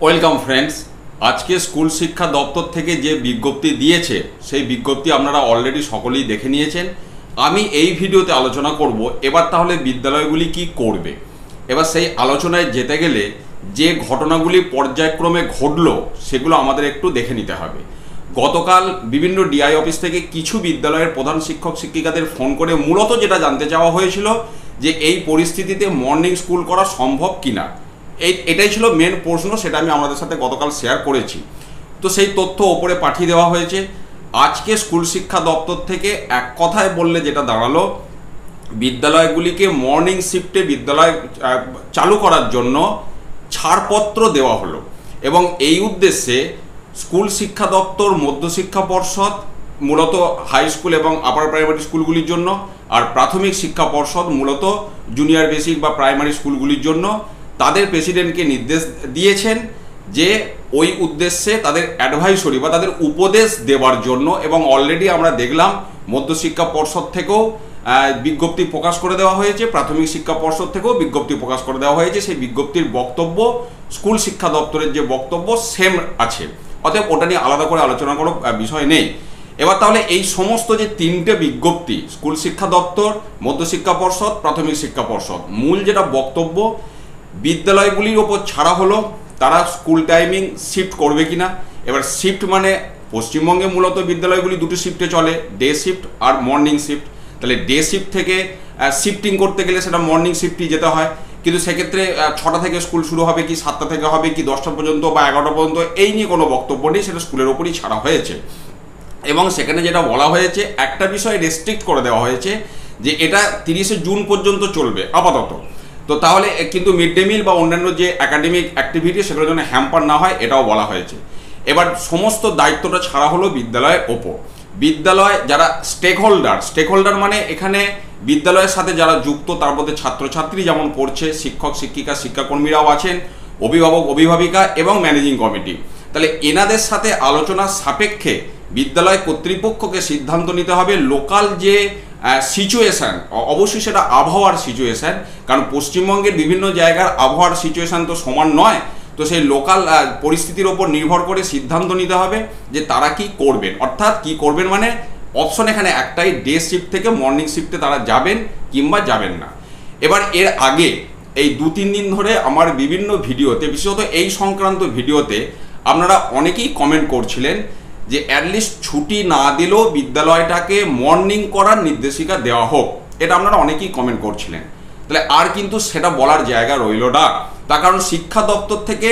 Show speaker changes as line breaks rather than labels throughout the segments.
Welcome friends. আজকে school শিক্ষা দপ্তর থেকে যে বিজ্ঞপ্তি দিয়েছে সেই বিজ্ঞপ্তি আপনারা অলরেডি সকলেই দেখে নিয়েছেন। আমি এই ভিডিওতে আলোচনা করব এবার তাহলে বিদ্যালয়গুলি কি করবে। এবার সেই আলোচনায় যেতে গেলে যে ঘটনাগুলি পর্যায়ক্রমে ঘটলো সেগুলো আমাদের একটু দেখে নিতে হবে। গতকাল বিভিন্ন ডিআই অফিস থেকে কিছু বিদ্যালয়ের প্রধান শিক্ষক শিক্ষিকাদের ফোন করে মূলত যেটা জানতে চাওয়া হয়েছিল যে এই পরিস্থিতিতে মর্নিং স্কুল করা সম্ভব কিনা। এটাই ছিল মেন প্রশ্ন, সেটা আমি আপনাদের সাথে গতকাল শেয়ার করেছি। তো সেই তথ্য ওপরে পাঠিয়ে দেওয়া হয়েছে। আজকে স্কুল শিক্ষা দপ্তর থেকে এক কথায় বললে যেটা দাঁড়ালো, বিদ্যালয়গুলিকে মর্নিং শিফটে বিদ্যালয় চালু করার জন্য ছাড়পত্র দেওয়া হলো এবং এই উদ্দেশ্যে স্কুল শিক্ষা দপ্তর, মধ্যশিক্ষা পর্ষদ মূলত হাই স্কুল এবং আপার প্রাইমারি স্কুলগুলির জন্য, আর প্রাথমিক শিক্ষা পর্ষদ মূলত জুনিয়র বেসিক বা প্রাইমারি স্কুলগুলির জন্য তাদের প্রেসিডেন্টকে নির্দেশ দিয়েছেন যে ওই উদ্দেশ্যে তাদের অ্যাডভাইসরি বা তাদের উপদেশ দেওয়ার জন্য। এবং অলরেডি আমরা দেখলাম মধ্যশিক্ষা পর্ষদ থেকেও বিজ্ঞপ্তি প্রকাশ করে দেওয়া হয়েছে, প্রাথমিক শিক্ষা পর্ষদ থেকেও বিজ্ঞপ্তি প্রকাশ করে দেওয়া হয়েছে। সেই বিজ্ঞপ্তির বক্তব্য স্কুল শিক্ষা দপ্তরের যে বক্তব্য সেম আছে, অতএব ওটা নিয়ে আলাদা করে আলোচনা করার বিষয় নেই। এবার তাহলে এই সমস্ত যে তিনটে বিজ্ঞপ্তি, স্কুল শিক্ষা দপ্তর, মধ্যশিক্ষা পর্ষদ, প্রাথমিক শিক্ষা পর্ষদ, মূল যেটা বক্তব্য বিদ্যালয়গুলির ওপর ছাড়া হলো তারা স্কুল টাইমিং শিফট করবে কিনা। এবার শিফট মানে পশ্চিমবঙ্গে মূলত বিদ্যালয়গুলি দুটো শিফটে চলে, ডে শিফট আর মর্নিং শিফট। তাহলে ডে শিফট থেকে শিফটিং করতে গেলে সেটা মর্নিং শিফটই যেতে হয়, কিন্তু সেক্ষেত্রে 6টা থেকে স্কুল শুরু হবে কি 7টা থেকে হবে কি 10টা পর্যন্ত বা 11টা পর্যন্ত, এই নিয়ে কোনো বক্তব্য নেই, সেটা স্কুলের ওপরই ছাড়া হয়েছে। এবং সেখানে যেটা বলা হয়েছে, একটা বিষয় রেস্ট্রিক্ট করে দেওয়া হয়েছে যে এটা 30শে জুন পর্যন্ত চলবে আপাতত। তো তাহলে কিন্তু মিড ডে মিল বা অন্যান্য যে একাডেমিক অ্যাক্টিভিটি সেগুলোর জন্য হ্যাম্পার না হয়, এটাও বলা হয়েছে। এবার সমস্ত দায়িত্বটা ছাড়া হলো বিদ্যালয়ের ওপর। বিদ্যালয় যারা স্টেকহোল্ডার মানে এখানে বিদ্যালয়ের সাথে যারা যুক্ত, তার মধ্যে ছাত্রছাত্রী যেমন পড়ছে, শিক্ষক শিক্ষিকা শিক্ষাকর্মীরাও আছেন, অভিভাবক অভিভাবিকা এবং ম্যানেজিং কমিটি। তাহলে এনাদের সাথে আলোচনার সাপেক্ষে বিদ্যালয় কর্তৃপক্ষকে সিদ্ধান্ত নিতে হবে লোকাল যে সিচুয়েশান, অবশ্যই সেটা আবহাওয়ার সিচুয়েশান, কারণ পশ্চিমবঙ্গের বিভিন্ন জায়গার আবহাওয়ার সিচুয়েশান তো সমান নয়। তো সেই লোকাল পরিস্থিতির ওপর নির্ভর করে সিদ্ধান্ত নিতে হবে যে তারা কি করবেন। অর্থাৎ কি করবেন মানে অপশন এখানে একটাই, ডে শিফট থেকে মর্নিং শিফটে তারা যাবেন কিংবা যাবেন না। এবার এর আগে এই 2-3 দিন ধরে আমার বিভিন্ন ভিডিওতে, বিশেষত এই সংক্রান্ত ভিডিওতে আপনারা অনেকেই কমেন্ট করছিলেন যে অ্যাটলিস্ট ছুটি না দিলেও বিদ্যালয়টাকে মর্নিং করার নির্দেশিকা দেওয়া হোক। এটা আপনারা অনেকেই কমেন্ট করছিলেন। তাহলে আর কিন্তু সেটা বলার জায়গা রইল না, তার কারণ শিক্ষা দপ্তর থেকে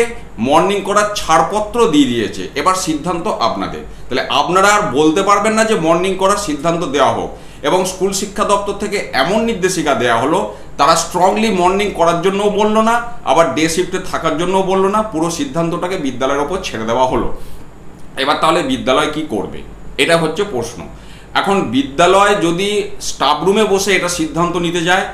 মর্নিং করার ছাড়পত্র দিয়ে দিয়েছে। এবার সিদ্ধান্ত আপনাদের। তাহলে আপনারা আর বলতে পারবেন না যে মর্নিং করার সিদ্ধান্ত দেওয়া হোক। এবং স্কুল শিক্ষা দপ্তর থেকে এমন নির্দেশিকা দেওয়া হলো, তারা স্ট্রংলি মর্নিং করার জন্যও বললো না, আবার ডে শিফটে থাকার জন্যও বললো না, পুরো সিদ্ধান্তটাকে বিদ্যালয়ের ওপর ছেড়ে দেওয়া হলো। এবার তাহলে বিদ্যালয় কি করবে, এটা হচ্ছে প্রশ্ন। এখন বিদ্যালয় যদি স্টাফ রুমে বসে এটা সিদ্ধান্ত নিতে যায়,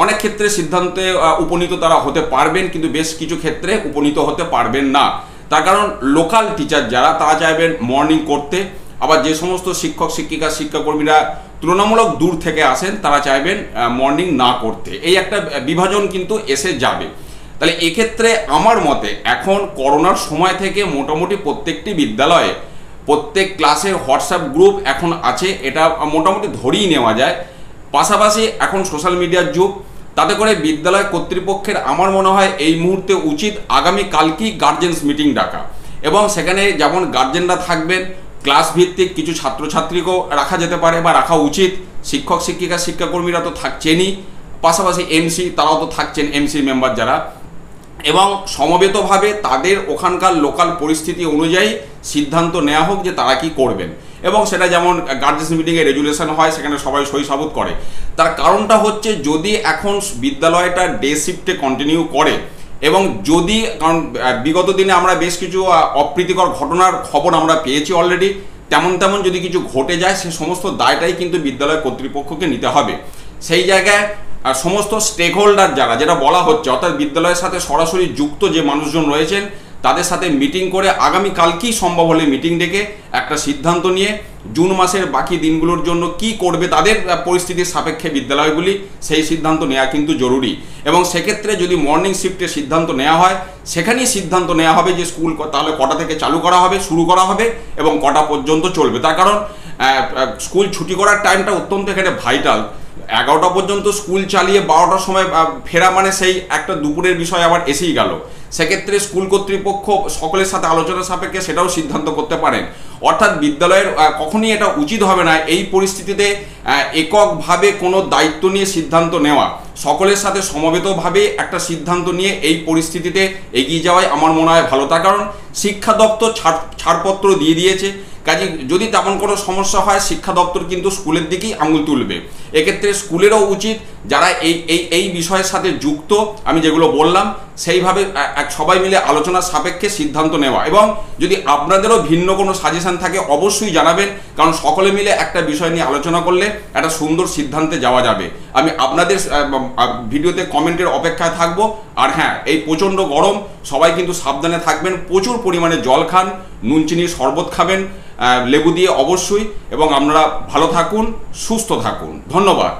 অনেক ক্ষেত্রে সিদ্ধান্তে উপনীত তারা হতে পারবেন, কিন্তু বেশ কিছু ক্ষেত্রে উপনীত হতে পারবেন না। তার কারণ লোকাল টিচার যারা, তারা চাইবেন মর্নিং করতে, আবার যে সমস্ত শিক্ষক শিক্ষিকা শিক্ষাকর্মীরা তুলনামূলক দূর থেকে আসেন তারা চাইবেন মর্নিং না করতে। এই একটা বিভাজন কিন্তু এসে যাবে। তাহলে এক্ষেত্রে আমার মতে এখন করোনার সময় থেকে মোটামুটি প্রত্যেকটি বিদ্যালয়ে প্রত্যেক ক্লাসের হোয়াটসঅ্যাপ গ্রুপ এখন আছে, এটা মোটামুটি ধরেই নেওয়া যায়। পাশাপাশি এখন সোশ্যাল মিডিয়ার যুগ, তাতে করে বিদ্যালয় কর্তৃপক্ষের আমার মনে হয় এই মুহূর্তে উচিত আগামীকালকেই গার্জেন্স মিটিং ডাকা, এবং সেখানে যেমন গার্জেনরা থাকবেন, ক্লাস ভিত্তিক কিছু ছাত্রছাত্রীকেও রাখা যেতে পারে বা রাখা উচিত। শিক্ষক শিক্ষিকা শিক্ষাকর্মীরা তো থাকছেনই, পাশাপাশি এমসি তারাও তো থাকছেন, এমসি মেম্বার যারা, এবং সমবেতভাবে তাদের ওখানকার লোকাল পরিস্থিতি অনুযায়ী সিদ্ধান্ত নেওয়া হোক যে তারা কি করবেন। এবং সেটা যেমন গার্জেন্স মিটিংয়ে রেজুলেশন হয়, সেখানে সবাই সই সাবুত করে। তার কারণটা হচ্ছে যদি এখন বিদ্যালয়টা ডে শিফটে কন্টিনিউ করে, এবং যদি, কারণ বিগত দিনে আমরা বেশ কিছু অপ্রীতিকর ঘটনার খবর আমরা পেয়েছি অলরেডি, তেমন যদি কিছু ঘটে যায় সে সমস্ত দায়টাই কিন্তু বিদ্যালয় কর্তৃপক্ষকে নিতে হবে। সেই জায়গায় আর সমস্ত স্টেক হোল্ডার যারা, যেটা বলা হচ্ছে অর্থাৎ বিদ্যালয়ের সাথে সরাসরি যুক্ত যে মানুষজন রয়েছেন, তাদের সাথে মিটিং করে আগামীকালকেই সম্ভব হলে মিটিং ডেকে একটা সিদ্ধান্ত নিয়ে জুন মাসের বাকি দিনগুলোর জন্য কি করবে তাদের পরিস্থিতির সাপেক্ষে বিদ্যালয়গুলি সেই সিদ্ধান্ত নেওয়া কিন্তু জরুরি। এবং সেক্ষেত্রে যদি মর্নিং শিফটের সিদ্ধান্ত নেওয়া হয় সেখানেই সিদ্ধান্ত নেওয়া হবে যে স্কুল তাহলে কটা থেকে চালু করা হবে, শুরু করা হবে এবং কটা পর্যন্ত চলবে। তার কারণ স্কুল ছুটি করার টাইমটা অত্যন্ত এখানে ভাইটাল। 11টা পর্যন্ত স্কুল চালিয়ে 12টার সময় ফেরা মানে সেই একটা দুপুরের বিষয় আবার এসেই গেল। সেক্ষেত্রে স্কুল কর্তৃপক্ষ সকলের সাথে আলোচনা সাপেক্ষে সেটাও সিদ্ধান্ত করতে পারেন। অর্থাৎ বিদ্যালয়ের কখনই এটা উচিত হবে না এই পরিস্থিতিতে এককভাবে কোনো দায়িত্ব নিয়ে সিদ্ধান্ত নেওয়া। সকলের সাথে সমবেতভাবে একটা সিদ্ধান্ত নিয়ে এই পরিস্থিতিতে এগিয়ে যাওয়াই আমার মনে হয় ভালো। তার কারণ শিক্ষা দপ্তর ছাড়পত্র দিয়ে দিয়েছে, কাজে যদি তেমন কোনো সমস্যা হয় শিক্ষা দপ্তর কিন্তু স্কুলের দিকেই আঙুল তুলবে। এক্ষেত্রে স্কুলেরও উচিত যারা এই বিষয়ের সাথে যুক্ত আমি যেগুলো বললাম সেইভাবে সবাই মিলে আলোচনার সাপেক্ষে সিদ্ধান্ত নেওয়া। এবং যদি আপনাদেরও ভিন্ন কোনো সাজেশন থাকে অবশ্যই জানাবেন, কারণ সকলে মিলে একটা বিষয় নিয়ে আলোচনা করলে একটা সুন্দর সিদ্ধান্তে যাওয়া যাবে। আমি আপনাদের ভিডিওতে কমেন্টের অপেক্ষায় থাকবো। আর হ্যাঁ, এই প্রচণ্ড গরম, সবাই কিন্তু সাবধানে থাকবেন, প্রচুর পরিমাণে জল খান, নুন চিনির শরবত খাবেন লেবু দিয়ে অবশ্যই, এবং আপনারা ভালো থাকুন, সুস্থ থাকুন। ধন্যবাদ।